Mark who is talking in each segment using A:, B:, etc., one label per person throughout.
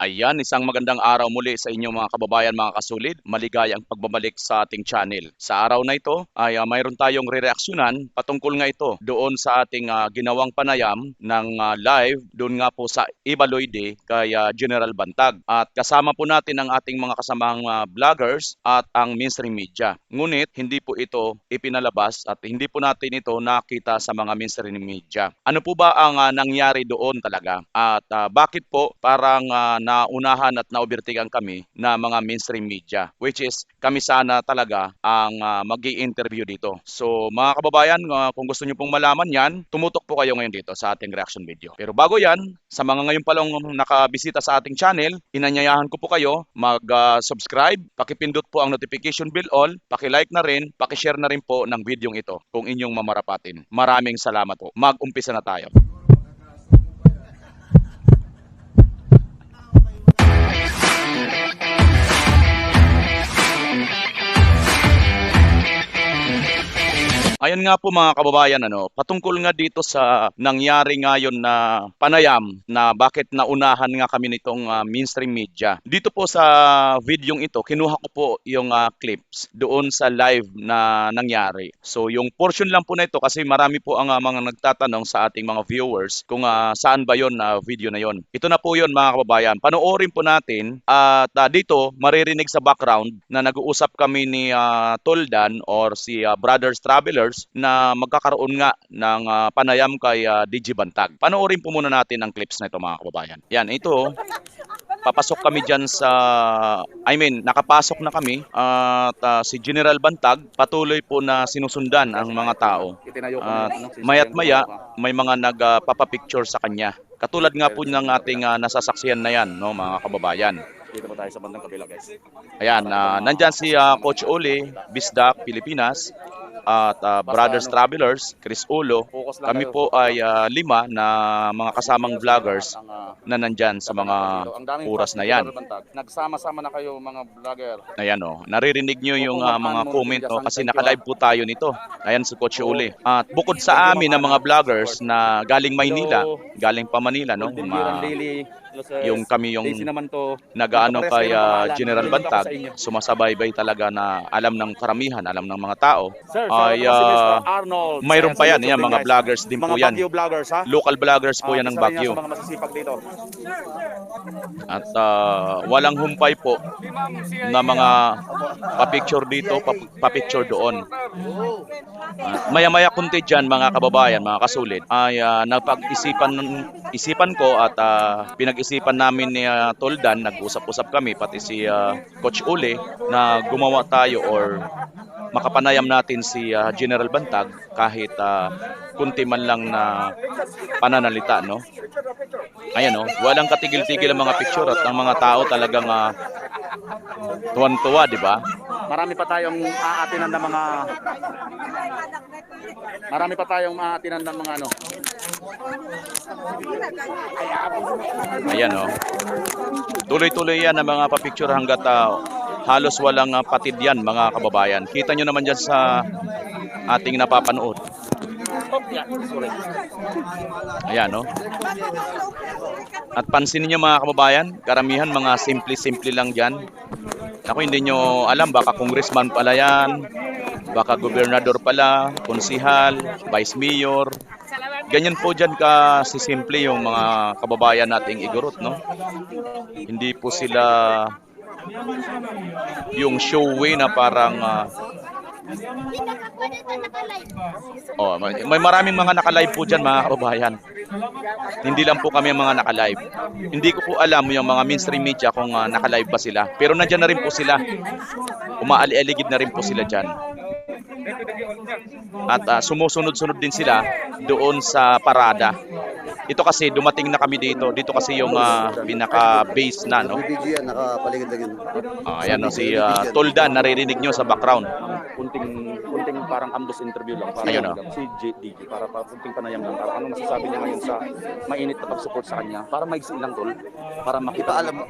A: Ayan, isang magandang araw muli sa inyo mga kababayan, mga kasulid. Maligayang pagbabalik sa ating channel. Sa araw na ito ay mayroon tayong rereaksyonan patungkol nga ito doon sa ating ginawang panayam ng live doon nga po sa Ibaloyde kay General Bantag. At kasama po natin ang ating mga kasamang vloggers at ang mainstream media. Ngunit hindi po ito ipinalabas at hindi po natin ito nakita sa mga mainstream media. Ano po ba ang nangyari doon talaga? At bakit po parang naunahan at naobertigan kami na mga mainstream media, which is kami sana talaga ang mag-i-interview dito. So mga kababayan, kung gusto niyo pong malaman yan, tumutok po kayo ngayon dito sa ating reaction video. Pero bago yan, sa mga ngayon pa lang nakabisita sa ating channel, inanyayahan ko po kayo mag-subscribe, pakipindot po ang notification bell all, paki-like na rin, paki-share na rin po ng videong ito kung inyong mamarapatin. Maraming salamat po. Mag-umpisa na tayo. Ayun nga po mga kababayan, patungkol nga dito sa nangyari ngayon na panayam na bakit naunahan nga kami nitong mainstream media. Dito po sa videong ito, kinuha ko po yung clips doon sa live na nangyari. So yung portion lang po na ito kasi marami po ang mga nagtatanong sa ating mga viewers kung saan ba yon na video na yon. Ito na po yon mga kababayan. Panoorin po natin at dito maririnig sa background na nag-uusap kami ni Toldan or si Brothers Travelers na magkakaroon nga ng panayam kay DJ Bantag. Panoorin po muna natin ang clips na ito mga kababayan. Yan, ito. Papasok kami dyan sa, nakapasok na kami at si General Bantag patuloy po na sinusundan ang mga tao. Maya't maya, may mga nagpapapicture sa kanya. Katulad nga po ng ating nasasaksihan na yan, no, mga kababayan.
B: Dito po tayo sa bandang kabila, guys.
A: Ayan, nandyan si Coach Ole, Bisdak, Pilipinas, at Brothers Travelers, Chris Ulo. Kami po ay 5 na mga kasamang vloggers na nandyan sa mga oras na yan.
B: Nagsama-sama na kayo mga vlogger.
A: Ayan naririnig nyo yung mga comment kasi naka-live po tayo nito. Ayan si Coach Uli. At bukod sa amin ng mga vloggers na galing Maynila, galing pa Manila, yung kami yung nag-aano kay General Bantag, sumasabaybay talaga na alam ng karamihan, alam ng mga tao, ay mayroon pa yan, mga vloggers din po yan. Local vloggers po yan ng Baguio. At walang humpay po na mga pa-picture dito, pa-picture doon. Maya-maya kunti dyan mga kababayan, mga kasulit, ay napag-isipan ko at pinag-isipan namin ni Toldan, nag-usap-usap kami, pati si Coach Uli, na gumawa tayo or makapanayam natin si General Bantag kahit kunti man lang na pananalita, no? Ayan, walang katigil-tigil ang mga picture at ang mga tao talagang tuwan-tuwa, di ba?
B: Marami pa tayong aatinan ng mga
A: Ayan, tuloy-tuloy yan ang mga papicture hanggat halos walang patid yan mga kababayan. Kita nyo naman dyan sa ating napapanood. Ayan, At pansinin nyo mga kababayan, karamihan mga simple-simple lang dyan. Ako hindi nyo alam, baka congressman pala yan, baka gobernador pala, konsihal, vice mayor. Ganyan po dyan kasi simple yung mga kababayan nating igorot, no? Hindi po sila yung showy na parang may maraming mga naka-live po dyan mga kababayan. Hindi lang po kami ang mga naka-live. Hindi ko po alam yung mga mainstream media kung naka-live ba sila. Pero nandyan na rin po sila. Umaali-aligid na rin po sila dyan. At sumusunod-sunod din sila doon sa parada. Ito kasi dumating na kami dito. Dito kasi yung pinaka-base na, no? Ayan, si Toldan, naririnig nyo sa background.
B: Kunting parang ambush interview lang.
A: Ayun,
B: si DJ, para kunting panayam lang. Para ano masasabi niya ngayon sa mainit na pag-support sa kanya. Para maigsi lang, Tol. Para makita, alam.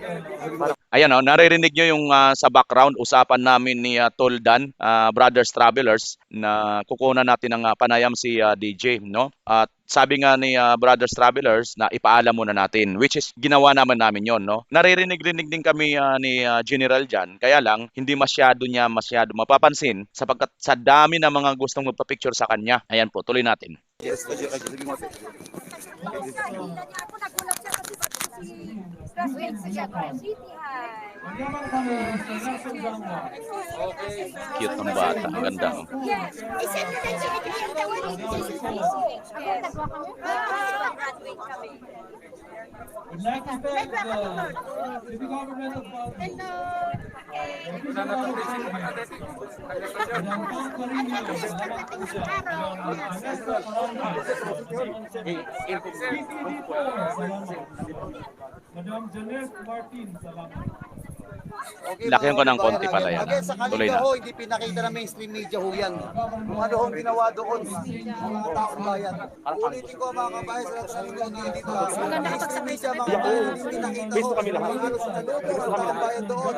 A: Ayan oh, naririnig nyo yung sa background usapan namin ni Tol Dan, Brothers Travelers na kukunan natin ng panayam si DJ, no? At sabi nga ni Brothers Travelers na ipaalam muna natin, which is ginawa namin yon, no? Naririnig-rinig din kami ni General diyan, kaya lang hindi masyado mapapansin sapagkat sa dami ng mga gustong magpa-picture sa kanya. Ayan po, tuloy natin.
B: Yes,
A: Cute ng bata, ang ganda. Oh.
C: Madam Janet Martin, salamat.
D: Okay,
A: Lakihan ko ng konti pala yan.
D: Again, sa
A: Tuloy
D: kanila
A: na.
D: ho, hindi pinakita ng mainstream media ho yan. Kung ano hong ginawa doon, mga taong bayan. Ulitin ko mga kabayan sa lahat ng mga dito. Mainstream media, mga bayan, hindi pinakita ho. Ano sa taong bayan doon.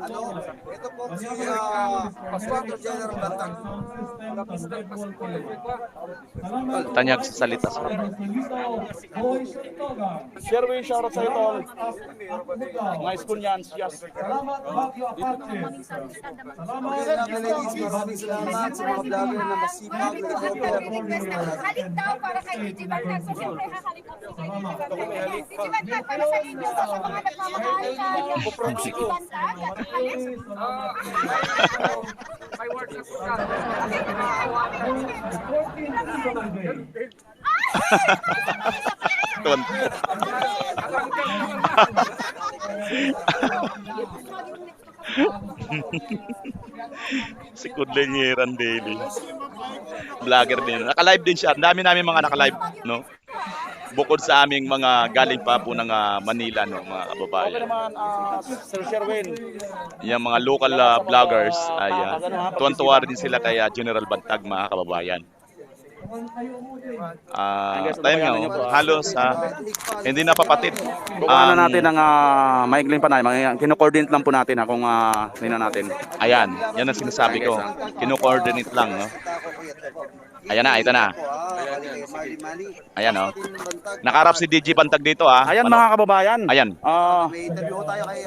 D: Ano, ito po si Pastor General Bantang.
A: Tanyag sa salita sa
B: Sherwin, shoutout sa'yo, Tol. Mga school niyan, yes.
C: Salamat Bagyo Apache.
D: Okay, mga ladies, maraming salamat sa mga vlogger na masipag na ito.
E: Halik daw para kay DJ Bantag. So, siyempre, hahalik ako kay DJ Bantag. DJ Bantag, para sa inyo, sa mga nagmamahal kay DJ Bantag.
C: May word na
A: si Kudlenyeran Daily. Vlogger din. Naka-live din siya. Ang dami namin mga naka-live, no? Bukod sa aming mga galing pa po ng Manila, no, mga
B: Okay
A: kababayan.
B: naman, Sir Sherwin.
A: Yung mga local vloggers, ay tuwan-tuwa rin sila kay General Bantag, mga kababayan. Tayo nga, oh, halos hindi napapatid.
B: Kukuha na natin ng maigling panay. Kino-coordinate lang po natin kung nino natin.
A: Ayan, yan ang sinasabi ko. Kino-coordinate lang, no? Ayan na, ito na. Ayan, oh. Nakarap si DJ Bantag dito,
B: Ayan
A: Ano?
B: mga kababayan.
A: Ayan.
D: May interview ho tayo kay...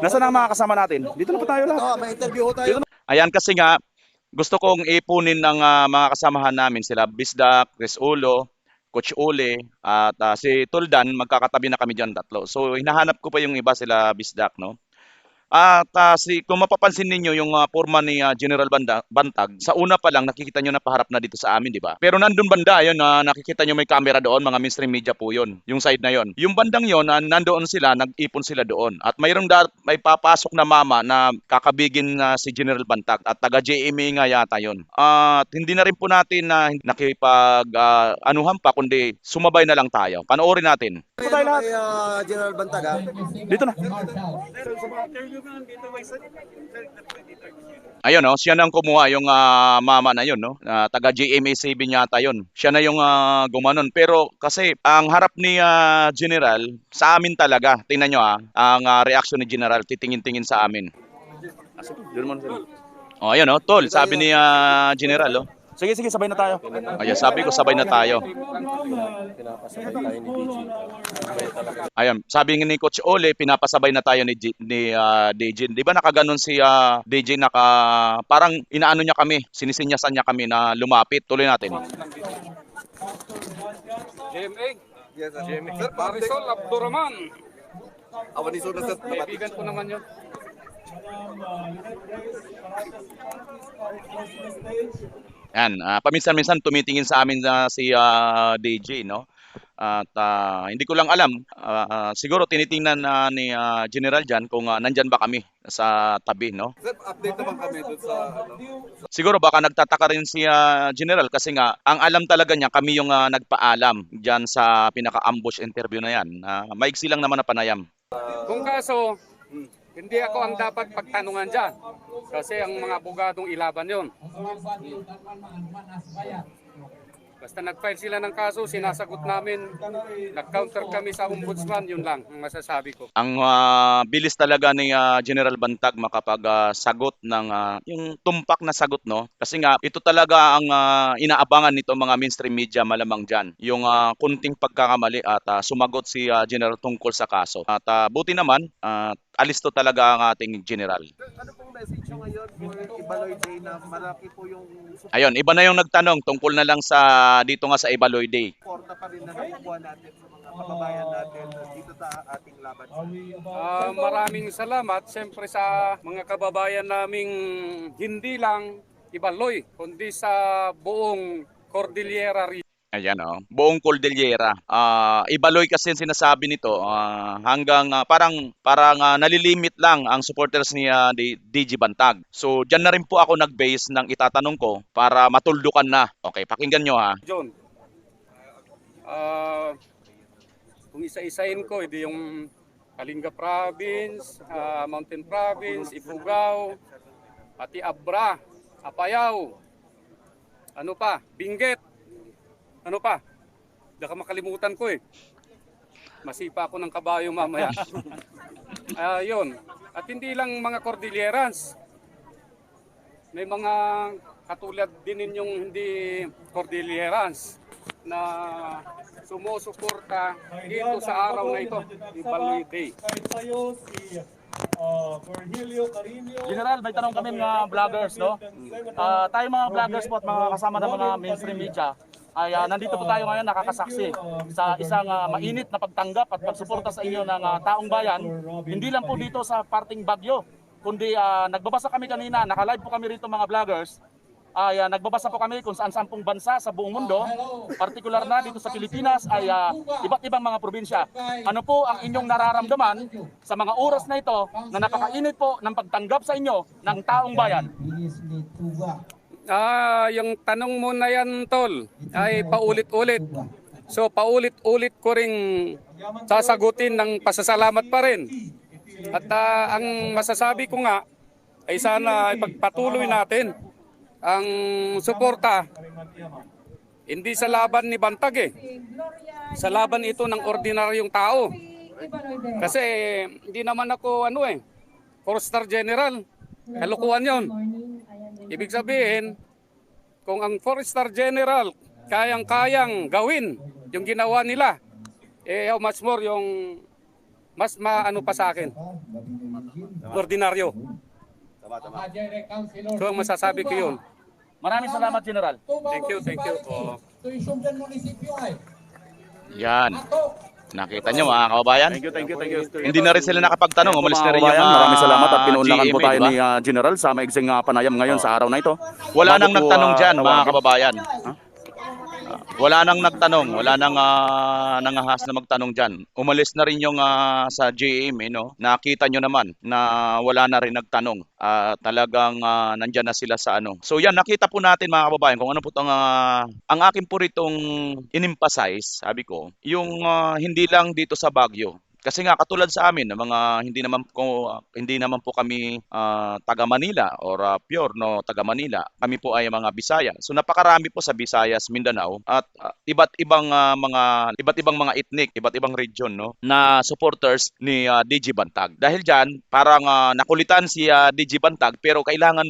B: Nasaan ang mga kasama natin? Dito na po tayo lahat.
D: may interview ho tayo.
A: Ayan kasi nga, gusto kong ipunin ng mga kasamahan namin sila Bisdak, Chris Ulo, Coach Ule, at si Tuldan, magkakatabi na kami dyan tatlo. So hinahanap ko pa yung iba sila Bisdak, no? At kung mapapansin ninyo yung forma ni General Bantag, sa una pa lang nakikita nyo na paharap na dito sa amin, di ba? Pero nandun banda, ayun, nakikita nyo may camera doon, mga mainstream media po yun, yung side na yon. Yung bandang yon, nandoon sila, nag-ipon sila doon. At may papasok na mama na kakabigin si General Bantag at taga JMA nga yata yon. At hindi na rin po natin anuhan pa, kundi sumabay na lang tayo. Panoorin natin.
D: Ito tayo lahat. Kay General Bantag,
B: Dito na.
A: Ayun, no, siya nang kumuha yung mama na yun, no? Taga GMA7 yata yun. Siya na yung gumanon. Pero kasi ang harap ni General sa amin talaga. Tingnan nyo ang reaction ni General, titingin-tingin sa amin.
B: Doon mo na sila.
A: Oh, ayun, no, Tol, sabi ni General, oh.
B: Sige, sabay na tayo.
A: Ayun, sabi ko sabay na tayo. Ayun, sabi ni Coach Ole, pinapasabay na tayo ni DJ. Di ba nakaganon si DJ, parang inaano niya kami, sinisinyasan niya kami na lumapit. Tuloy natin.
F: JMA. Yes, sir. Sir, Marisol Abdurrahman.
D: Awanisol na sir.
F: Kaibigan ko naman yun.
A: Yan, paminsan-minsan tumitingin sa amin si DJ, no? At hindi ko lang alam, siguro tinitingnan ni General dyan kung nandyan ba kami sa tabi, no?
F: Sir, update naman kami dun sa
A: Siguro baka nagtataka rin si General kasi nga ang alam talaga niya kami yung nagpaalam dyan sa pinaka-ambush interview na yan. Maigsi lang naman na panayam.
F: Kung kaso, hindi ako ang dapat pagtanungan dyan. Kasi ang mga abogadong ilaban yon. Basta nag-file sila ng kaso, sinasagot namin, nag-counter kami sa ombudsman, yun lang ang masasabi ko.
A: Ang bilis talaga ni General Bantag makapag-sagot ng yung tumpak na sagot, no? Kasi nga ito talaga ang inaabangan nito mga mainstream media malamang diyan. Yung kunting pagkakamali at sumagot si General tungkol sa kaso. At buti naman alisto talaga ang ating general.
D: Ano pong message nyo ngayon for Ibaloy Day na marami po yung
A: Ayun, iba na yung nagtanong tungkol na lang sa dito nga sa Ibaloy Day.
D: suporta pa rin na nakukuha natin sa mga kababayan natin dito sa ating laban?
F: Maraming salamat siyempre sa mga kababayan naming hindi lang Ibaloy, kundi sa buong Cordillera region.
A: Ayan, buong Cordillera. Ibaloy kasi yung sinasabi nito hanggang parang nalilimit lang ang supporters ni DG Bantag. So diyan na rin po ako nag-base ng itatanong ko para matuldukan na. Okay, pakinggan nyo ha.
F: John, kung isa-isahin ko, hindi yung Kalinga Province, Mountain Province, Ifugao, pati Abra, Apayao, ano pa, Benguet, ano pa, baka makalimutan ko eh. Masipa ako ng kabayo mamaya. Yun. At hindi lang mga Cordillerans. May mga katulad din ninyong hindi Cordillerans na sumusuporta dito sa araw na ito, Ibaloy Day.
C: Kahit sa'yo, si Virgilio Carino.
B: General, may tanong kami mga vloggers, no? Tayo mga vloggers po at mga kasama ng mga mainstream media ay nandito po tayo ngayon nakakasaksi sa isang mainit na pagtanggap at pagsuporta sa inyo ng taong bayan. Hindi lang po dito sa parting Baguio, kundi nagbabasa kami kanina, naka-live po kami rito mga vloggers. Nagbabasa po kami kung saan-saan pong bansa sa buong mundo, partikular na dito sa Pilipinas ay iba't ibang mga probinsya. Ano po ang inyong nararamdaman sa mga oras na ito na napakainit po ng pagtanggap sa inyo ng taong bayan?
F: Yung tanong mo na yan, Tol, ay paulit-ulit. So paulit-ulit ko ring sasagutin ng pasasalamat pa rin. At ang masasabi ko nga ay sana ipagpatuloy natin ang suporta hindi sa laban ni Bantag sa laban ito ng ordinaryong tao. Kasi hindi naman ako 4-star general. Kalukuhan yon. Ibig sabihin, kung ang 4-star general kayang-kayang gawin yung ginawa nila, how much more yung mas maano pa sa akin? Ordinaryo. So ang masasabi ko yun.
B: Maraming salamat, General.
F: Thank you.
A: Yan. Nakita nyo mga kababayan?
B: Thank you.
A: Hindi na rin sila nakapagtanong. Umalis na rin yung
B: maraming salamat at pinuunlakan po
A: GMA,
B: tayo
A: diba?
B: ni General sa maigsing panayam ngayon sa araw na ito.
A: Wala
B: Bago
A: nang
B: po,
A: nagtanong dyan mga
B: tawagin.
A: kababayan. Wala nang nagtanong, wala nang nangahas na magtanong dyan. Umalis na rin yung sa GMA, no? Nakita nyo naman na wala na rin nagtanong. Talagang nandyan na sila sa ano. So yan, nakita po natin mga kababayan kung ano po ang akin po ritong in-emphasize, sabi ko, yung hindi lang dito sa Baguio. Kasi nga katulad sa amin ng mga hindi naman po kami taga Manila or pure taga Manila. Kami po ay mga Bisaya. So napakarami po sa Visayas, Mindanao at iba't ibang mga ethnic, iba't ibang region na supporters ni DG Bantag. Dahil diyan parang nakulitan si DG Bantag pero kailangan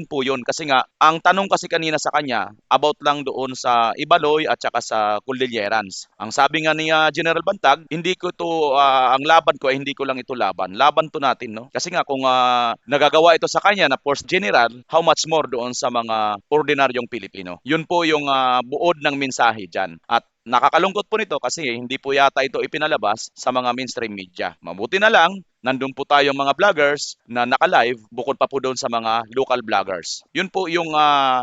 A: po yun kasi nga ang tanong kasi kanina sa kanya about lang doon sa Ibaloy at saka sa Cordillerans. Ang sabi nga ni General Bantag, hindi ko to ang laban ko ay hindi ko lang ito laban. Laban to natin, no? Kasi nga kung nagagawa ito sa kanya na Force General, how much more doon sa mga ordinaryong Pilipino. Yun po yung buod ng mensahe diyan. At nakakalungkot po nito kasi hindi po yata ito ipinalabas sa mga mainstream media. Mabuti na lang nandun po tayong mga vloggers na naka-live bukod pa po doon sa mga local vloggers. Yun po yung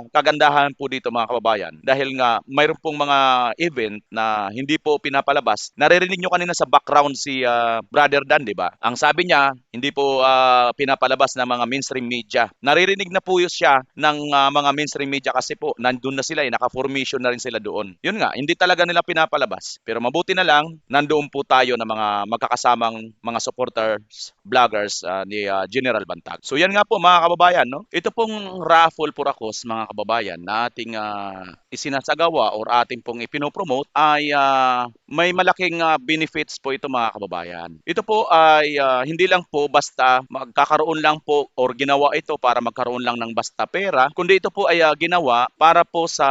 A: kagandahan po dito mga kababayan. Dahil nga mayroon pong mga event na hindi po pinapalabas. Naririnig nyo kanina sa background si Brother Dan, di ba? Ang sabi niya, hindi po pinapalabas ng mga mainstream media. Naririnig na po siya ng mga mainstream media kasi po nandun na sila, naka-formation na rin sila doon. Yun nga, hindi talaga nila pinapalabas. Pero mabuti na lang, nandoon po tayo na mga magkakasamang mga supporter vloggers ni General Bantag. So yan nga po mga kababayan, no? Ito pong raffle purakos mga kababayan na ating isinasagawa or ating pong ipinopromote ay may malaking benefits po ito mga kababayan. Ito po ay hindi lang po basta magkakaroon lang po or ginawa ito para magkaroon lang ng basta pera, kundi ito po ay ginawa para po sa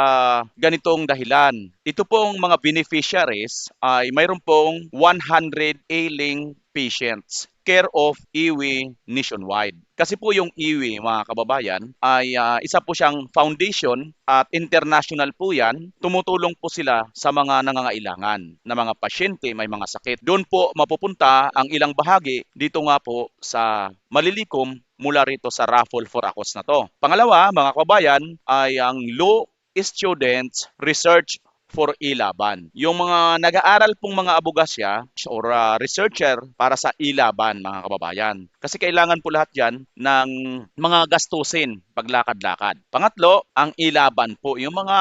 A: ganitong dahilan. Ito pong mga beneficiaries ay mayroon pong 100 ailing patients care of IWI nationwide. Kasi po yung IWI, mga kababayan, ay isa po siyang foundation at international po yan. Tumutulong po sila sa mga nangangailangan na mga pasyente, may mga sakit. Doon po mapupunta ang ilang bahagi dito nga po sa malilikom mula rito sa raffle for ACOS na to. Pangalawa, mga kababayan, ay ang Law Students Research for Ilaban. Yung mga nag-aaral pong mga abogasya or researcher para sa Ilaban, mga kababayan. Kasi kailangan po lahat yan ng mga gastusin paglakad-lakad. Pangatlo, ang Ilaban po, yung mga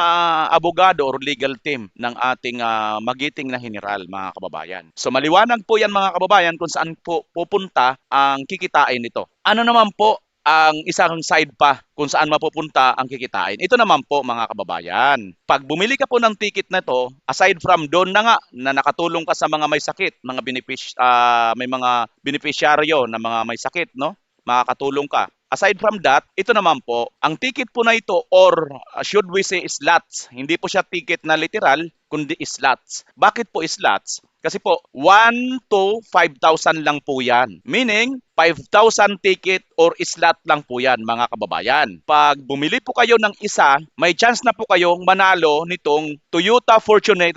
A: abogado or legal team ng ating magiting na general, mga kababayan. So maliwanag po yan mga kababayan kung saan po pupunta ang kikitain nito. Ano naman po ang isang side pa kung saan mapupunta ang kikitain. Ito naman po mga kababayan. Pag bumili ka po ng ticket na to, aside from doon na nga na nakatulong ka sa mga may sakit, mga may mga beneficiaryo na mga may sakit, no? Makakatulong ka. Aside from that, ito naman po, ang ticket po na ito or should we say slots, hindi po siya ticket na literal, kundi slots. Bakit po slots? Kasi po, 1 to 5,000 lang po yan. Meaning, 5,000 ticket or slot lang po yan, mga kababayan. Pag bumili po kayo ng isa, may chance na po kayong manalo nitong Toyota Fortuner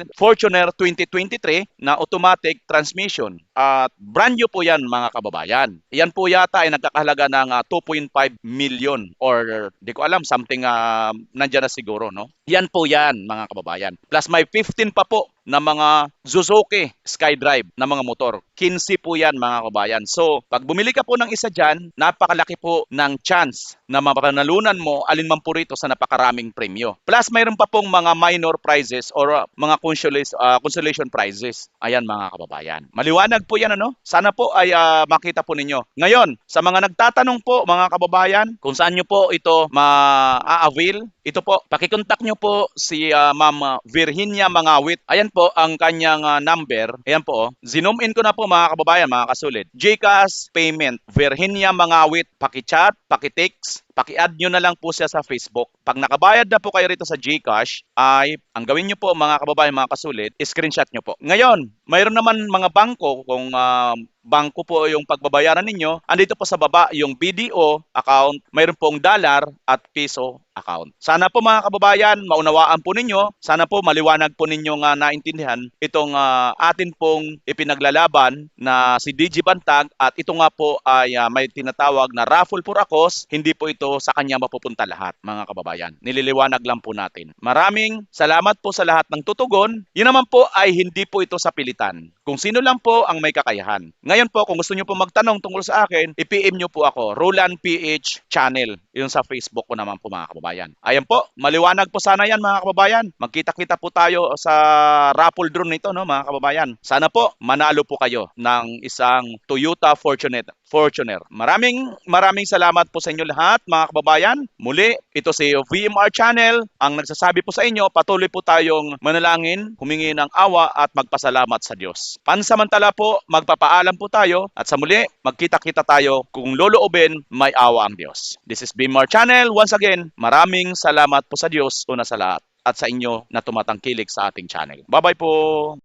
A: 2023 na automatic transmission. At brand new po yan, mga kababayan. Yan po yata ay nagkakahalaga ng 2.5 million or di ko alam, something nandyan na siguro, no? Yan po yan, mga kababayan. Plus may 15 pa po na mga Suzuki SkyDrive na mga motor. 15 po yan, mga kababayan. So, pag bumili ka po ng isa dyan, napakalaki po ng chance na mapanalunan mo alinman po rito sa napakaraming premyo. Plus, mayroon pa pong mga minor prizes or mga consolation prizes. Ayan, mga kababayan. Maliwanag po yan, ano? Sana po ay makita po ninyo. Ngayon, sa mga nagtatanong po, mga kababayan, kung saan nyo po ito ma-avail, ito po, pakikontak nyo po si Ma'am Virginia Mangawit. Ayan po ang kanyang number. Ayan po, zoom in ko na po mga kababayan, mga kasulid. GCash payment, Virginia Mangawit, paki-chat, paki-text, paki-add nyo na lang po siya sa Facebook. Pag nakabayad na po kayo rito sa GCash, ay ang gawin nyo po mga kababayan, mga kasulid, screenshot nyo po. Ngayon, mayroon naman mga bangko, kung bangko po yung pagbabayaran ninyo, andito po sa baba yung BDO account, mayroon pong dollar at piso account. Sana po mga kababayan, maunawaan po ninyo, sana po maliwanag po ninyo nga naintindihan itong atin pong ipinaglalaban na si DG Bantag at ito nga po ay may tinatawag na raffle for ACOS, hindi po ito sa kanya mapupunta lahat, mga kababayan. Nililiwanag lang po natin. Maraming salamat po sa lahat ng tutugon. Yun naman po ay hindi po ito sa pilitan. Kung sino lang po ang may kakayahan. Ngayon po, kung gusto nyo po magtanong tungkol sa akin, i-PM nyo po ako, Roland PH Channel. Yun sa Facebook ko naman po mga kababayan. Ayan po, maliwanag po sana yan mga kababayan. Magkita-kita po tayo sa raffle drone nito, no, mga kababayan. Sana po, manalo po kayo ng isang Toyota Fortuner. Maraming salamat po sa inyo lahat, mga kababayan. Muli, ito si VMR Channel, ang nagsasabi po sa inyo, patuloy po tayong manalangin, humingi ng awa at magpasalamat sa Diyos. Pansamantala po, magpapaalam po tayo at sa muli, magkita-kita tayo kung loloobin, may awa ang Diyos. This is VMR Channel. Once again, maraming salamat po sa Diyos una sa lahat at sa inyo na tumatangkilik sa ating channel. Bye-bye po!